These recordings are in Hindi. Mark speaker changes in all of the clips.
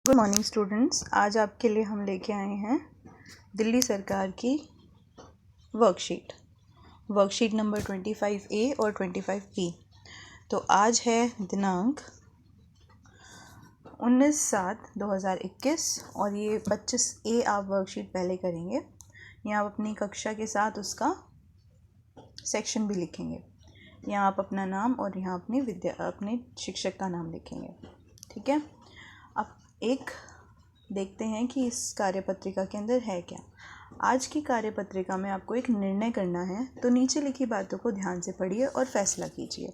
Speaker 1: Good morning students. आज आपके लिए हम लेके आए हैं दिल्ली सरकार की वर्कशीट नंबर 25A और 25B। तो आज है दिनांक 19/7/2021 और ये 25A आप वर्कशीट पहले करेंगे। यहाँ आप अपनी कक्षा के साथ उसका सेक्शन भी लिखेंगे। यहाँ आप अपना नाम और यहाँ अपने शिक्षक का नाम लिखेंगे। ठीक है। अब एक देखते हैं कि इस कार्यपत्रिका के अंदर है क्या। आज की कार्यपत्रिका में आपको एक निर्णय करना है, तो नीचे लिखी बातों को ध्यान से पढ़िए और फैसला कीजिए।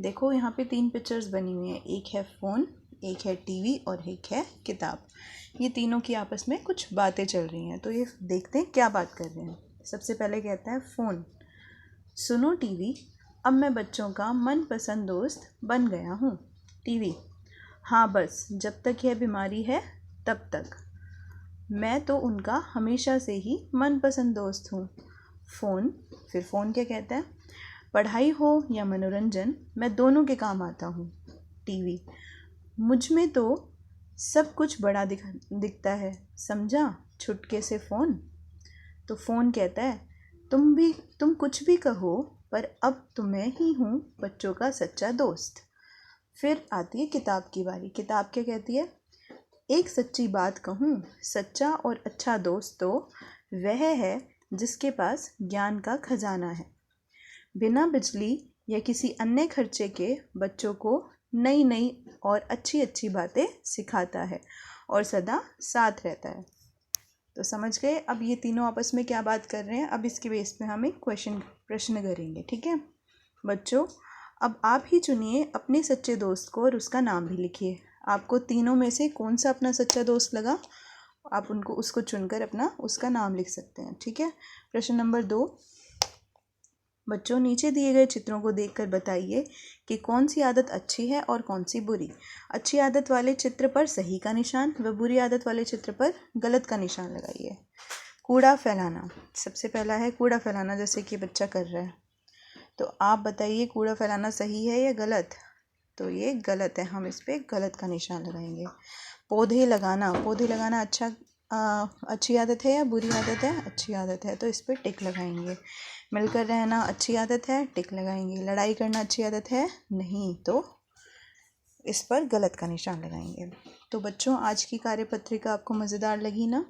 Speaker 1: देखो यहाँ पे 3 पिक्चर्स बनी हुई हैं, एक है फ़ोन, एक है टीवी और एक है किताब। ये तीनों की आपस में कुछ बातें चल रही हैं, तो ये देखते हैं क्या बात कर रहे हैं। सबसे पहले कहता है फ़ोन, सुनो टीवी, अब मैं बच्चों का मनपसंद दोस्त बन गया हूँ। टीवी, हाँ बस जब तक यह बीमारी है तब तक, मैं तो उनका हमेशा से ही मनपसंद दोस्त हूँ। फ़ोन, फिर फ़ोन क्या कहता है, पढ़ाई हो या मनोरंजन मैं दोनों के काम आता हूँ। टीवी, मुझ में तो सब कुछ बड़ा दिखता है, समझा, छुटके से फ़ोन। तो फ़ोन कहता है तुम कुछ भी कहो, पर अब तो मैं ही हूँ बच्चों का सच्चा दोस्त। फिर आती है किताब की बारी। किताब क्या कहती है, एक सच्ची बात कहूँ, सच्चा और अच्छा दोस्त तो वह है जिसके पास ज्ञान का खजाना है, बिना बिजली या किसी अन्य खर्चे के बच्चों को नई नई और अच्छी अच्छी बातें सिखाता है और सदा साथ रहता है। तो समझ गए। अब ये तीनों आपस में क्या बात कर रहे हैं। अब इसके बेस पे हम एक प्रश्न करेंगे। ठीक है बच्चों, अब आप ही चुनिए अपने सच्चे दोस्त को और उसका नाम भी लिखिए। आपको तीनों में से कौन सा अपना सच्चा दोस्त लगा, आप उसको चुनकर उसका नाम लिख सकते हैं। ठीक है। प्रश्न नंबर 2, बच्चों नीचे दिए गए चित्रों को देखकर बताइए कि कौन सी आदत अच्छी है और कौन सी बुरी। अच्छी आदत वाले चित्र पर सही का निशान व बुरी आदत वाले चित्र पर गलत का निशान लगाइए। कूड़ा फैलाना, सबसे पहला है कूड़ा फैलाना, जैसे कि बच्चा कर रहा है। तो आप बताइए कूड़ा फैलाना सही है या गलत। तो ये गलत है, हम इस पर गलत का निशान लगाएंगे। पौधे लगाना अच्छी आदत है या बुरी आदत है। अच्छी आदत है, तो इस पर टिक लगाएंगे। मिलकर रहना अच्छी आदत है, टिक लगाएंगे। लड़ाई करना अच्छी आदत है नहीं, तो इस पर गलत का निशान लगाएंगे। तो बच्चों आज की कार्यपत्रिका आपको मज़ेदार लगी ना।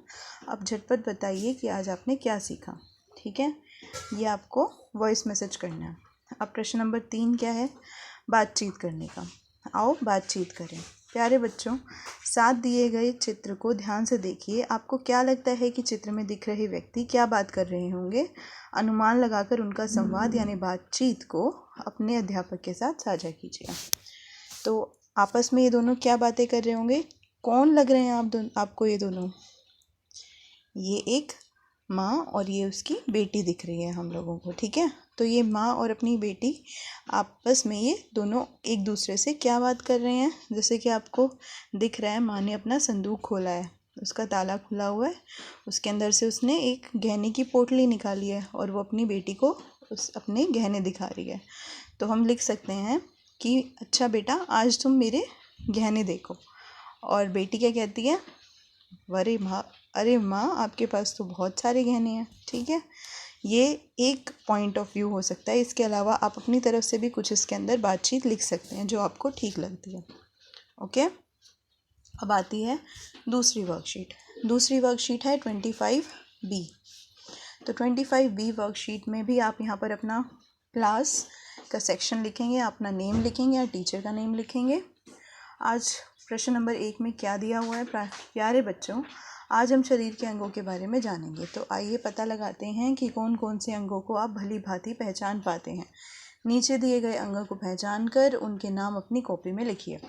Speaker 1: अब झटपट बताइए कि आज आपने क्या सीखा। ठीक है, ये आपको वॉइस मैसेज करना है। अब प्रश्न नंबर 3 क्या है, बातचीत करने का। आओ बातचीत करें। प्यारे बच्चों, साथ दिए गए चित्र को ध्यान से देखिए। आपको क्या लगता है कि चित्र में दिख रहे व्यक्ति क्या बात कर रहे होंगे। अनुमान लगाकर उनका संवाद यानी बातचीत को अपने अध्यापक के साथ साझा कीजिए। तो आपस में ये दोनों क्या बातें कर रहे होंगे, कौन लग रहे हैं आपको ये दोनों। ये एक माँ और ये उसकी बेटी दिख रही है हम लोगों को। ठीक है, तो ये माँ और अपनी बेटी आपस में ये दोनों एक दूसरे से क्या बात कर रहे हैं। जैसे कि आपको दिख रहा है, माँ ने अपना संदूक खोला है, उसका ताला खुला हुआ है, उसके अंदर से उसने एक गहने की पोटली निकाली है और वो अपनी बेटी को अपने गहने दिखा रही है। तो हम लिख सकते हैं कि अच्छा बेटा आज तुम मेरे गहने देखो। और बेटी क्या कहती है, अरे माँ आपके पास तो बहुत सारे गहने हैं। ठीक है, ये एक पॉइंट ऑफ व्यू हो सकता है। इसके अलावा आप अपनी तरफ से भी कुछ इसके अंदर बातचीत लिख सकते हैं जो आपको ठीक लगती है। ओके, अब आती है दूसरी वर्कशीट है 25B। तो 25B वर्कशीट में भी आप यहाँ पर अपना क्लास का सेक्शन लिखेंगे, अपना नेम लिखेंगे या टीचर का नेम लिखेंगे। आज प्रश्न नंबर 1 में क्या दिया हुआ है। प्यारे बच्चों, आज हम शरीर के अंगों के बारे में जानेंगे। तो आइए पता लगाते हैं कि कौन कौन से अंगों को आप भली भांति पहचान पाते हैं। नीचे दिए गए अंगों को पहचान कर उनके नाम अपनी कॉपी में लिखिए।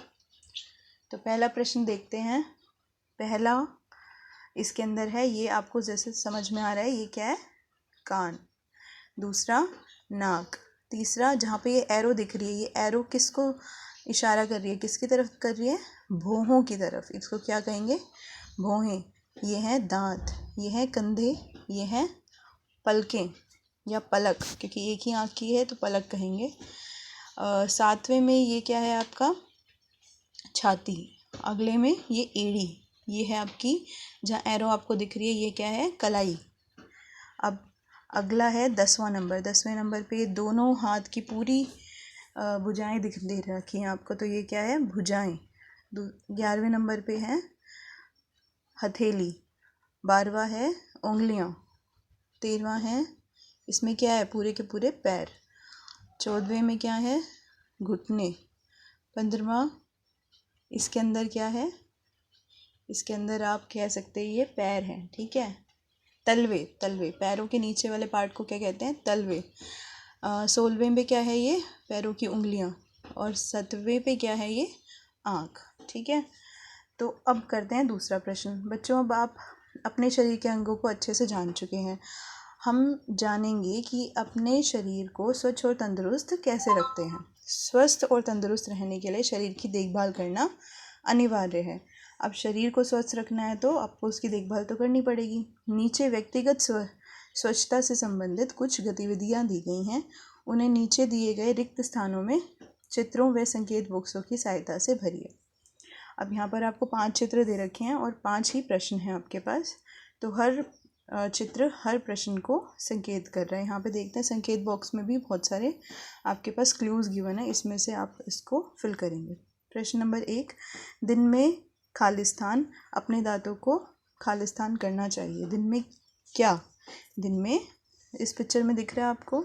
Speaker 1: तो पहला प्रश्न देखते हैं। पहला इसके अंदर है, ये आपको जैसे समझ में आ रहा है, ये क्या है, कान। दूसरा नाक। तीसरा जहाँ पे ये एरो दिख रही है, ये एरो किसको इशारा कर रही है, किसकी तरफ कर रही है, भौहों की तरफ। इसको क्या कहेंगे, भौहें। ये हैं दांत, ये हैं कंधे, ये हैं पलकें या पलक, क्योंकि एक ही आँख की है तो पलक कहेंगे। 7वें में ये क्या है आपका, छाती। अगले में ये एड़ी, ये है आपकी, जहाँ एरो आपको दिख रही है ये क्या है, कलाई। अब अगला है 10वां नंबर। 10वें नंबर पे दोनों हाथ की पूरी भुजाएं दिख दे रखी हैं आपको, तो ये क्या है, भुजाएं। 11वें नंबर पे है हथेली। 12वां है उंगलियां। 13वां है, इसमें क्या है, पूरे के पूरे पैर। 14वें में क्या है, घुटने। 15वां, इसके अंदर क्या है, इसके अंदर आप कह सकते हैं ये पैर हैं, ठीक है। तलवे, तलवे, पैरों के नीचे वाले पार्ट को क्या कहते हैं, तलवे। 16वें में क्या है, ये पैरों की उंगलियां। और 17वें पे क्या है, ये आँख, ठीक है। तो अब करते हैं दूसरा प्रश्न। बच्चों, अब आप अपने शरीर के अंगों को अच्छे से जान चुके हैं। हम जानेंगे कि अपने शरीर को स्वच्छ और तंदुरुस्त कैसे रखते हैं। स्वस्थ और तंदुरुस्त रहने के लिए शरीर की देखभाल करना अनिवार्य है। अब शरीर को स्वस्थ रखना है तो आपको उसकी देखभाल तो करनी पड़ेगी। नीचे व्यक्तिगत स्वच्छता से संबंधित कुछ गतिविधियां दी गई हैं। उन्हें नीचे दिए गए रिक्त स्थानों में चित्रों व संकेत बॉक्सों की सहायता से भरिए। अब यहाँ पर आपको 5 चित्र दे रखे हैं और 5 ही प्रश्न हैं आपके पास। तो हर चित्र हर प्रश्न को संकेत कर रहा है। यहाँ पे देखते हैं संकेत बॉक्स में भी बहुत सारे आपके पास क्लूज गिवन है, इसमें से आप इसको फिल करेंगे। प्रश्न नंबर 1, दिन में खालिस्तान, अपने दांतों को खालिस्तान करना चाहिए। दिन में क्या, दिन में इस पिक्चर में दिख रहा है आपको,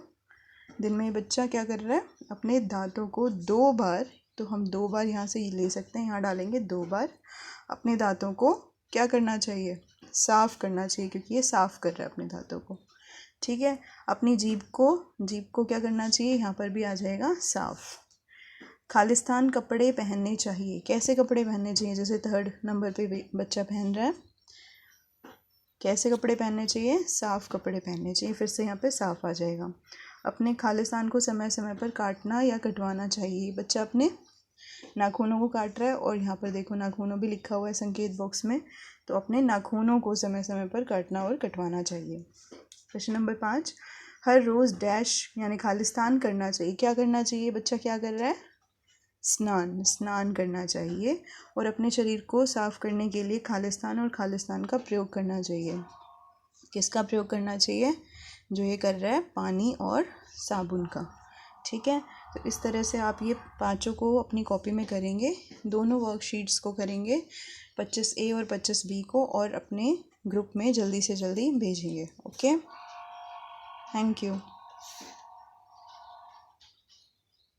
Speaker 1: दिन में बच्चा क्या कर रहा है, अपने दांतों को 2 बार, तो हम 2 बार यहाँ से ले सकते हैं, यहाँ डालेंगे 2 बार। अपने दांतों को क्या करना चाहिए, साफ़ करना चाहिए, क्योंकि ये साफ़ कर रहा है अपने दांतों को, ठीक है। अपनी जीभ को क्या करना चाहिए, यहाँ पर भी आ जाएगा साफ़। खालिस्तान कपड़े पहनने चाहिए। कैसे कपड़े पहनने चाहिए, जैसे 3rd नंबर पे बच्चा पहन रहा है, कैसे कपड़े पहनने चाहिए, साफ़ कपड़े पहनने चाहिए। फिर से यहाँ पे साफ़ आ जाएगा। अपने खालिस्तान को समय समय पर काटना या कटवाना चाहिए। बच्चा अपने नाखूनों को काट रहा है और यहाँ पर देखो नाखूनों भी लिखा हुआ है संकेत बॉक्स में, तो अपने नाखूनों को समय समय पर काटना और कटवाना चाहिए। प्रश्न नंबर 5, हर रोज़ डैश यानी खालिस्तान करना चाहिए। क्या करना चाहिए, बच्चा क्या कर रहा है, स्नान करना चाहिए। और अपने शरीर को साफ़ करने के लिए खालिस्तान और खालिस्तान का प्रयोग करना चाहिए। किसका प्रयोग करना चाहिए, जो ये कर रहा है, पानी और साबुन का, ठीक है। तो इस तरह से आप ये 5 को अपनी कॉपी में करेंगे, दोनों वर्कशीट्स को करेंगे, 25A और 25B को, और अपने ग्रुप में जल्दी से जल्दी भेजेंगे। Okay, thank you.